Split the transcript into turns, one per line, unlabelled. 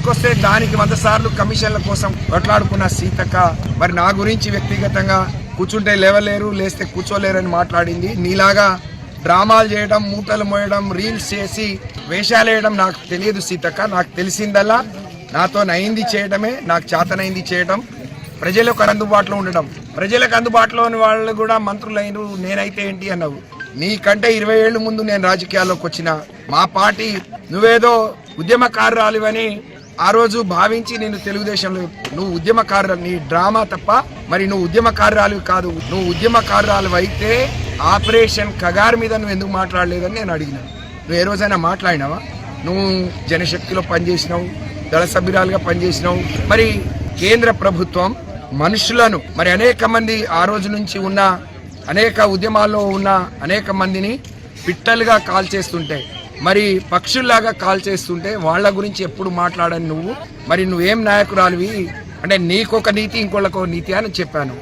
తీసుకొస్తే దానికి 100 సార్లు కమిషన్ల కోసం కొట్లాడుకున్న సీతక్క మరి నా గురించి వ్యక్తిగతంగా కూర్చుంటే లేవలేరు, లేస్తే కూర్చోలేరని మాట్లాడింది. నీలాగా డ్రామాలు చేయడం, మూటలు మోయడం, రీల్స్ చేసి వేషాలు వేయడం నాకు తెలియదు సీతక్క. నాకు తెలిసిందల్లా నాతో నయింది చేయడమే, నాకు చేతనైంది చేయడం, ప్రజలకు అందుబాటులో ఉండడం. ప్రజలకు అందుబాటులో ఉన్న వాళ్ళు కూడా మంత్రులైన నేనైతే ఏంటి అన్నావు. నీకంటే 20 ఏళ్ళ ముందు నేను రాజకీయాల్లోకి వచ్చిన మా పార్టీ నువ్వేదో ఉద్యమకారురాలివని ఆ రోజు భావించి నేను తెలుగుదేశంలో, నువ్వు ఉద్యమకారు, నీ డ్రామా తప్ప మరి నువ్వు ఉద్యమకారురాలివి కాదు. నువ్వు ఉద్యమకారురాలు అయితే ఆపరేషన్ కగారు మీద నువ్వు ఎందుకు మాట్లాడలేదని నేను అడిగిన. నువ్వు ఏ రోజైనా మాట్లాడినావా? నువ్వు జనశక్తిలో పనిచేసినావు, దళ సభ్యురాలుగా పనిచేసినావు. మరి కేంద్ర ప్రభుత్వం మనుషులను మరి అనేక మంది ఆ రోజు నుంచి ఉన్న అనేక ఉద్యమాల్లో ఉన్న అనేక మందిని పిట్టలుగా కాల్ చేస్తుంటే, మరి పక్షుల్లాగా కాల్ చేస్తుంటే వాళ్ళ గురించి ఎప్పుడు మాట్లాడని నువ్వు మరి నువ్వేం నాయకురాలివి అంటే నీకొక నీతి ఇంకోళ్ళకో నీతి అని చెప్పాను.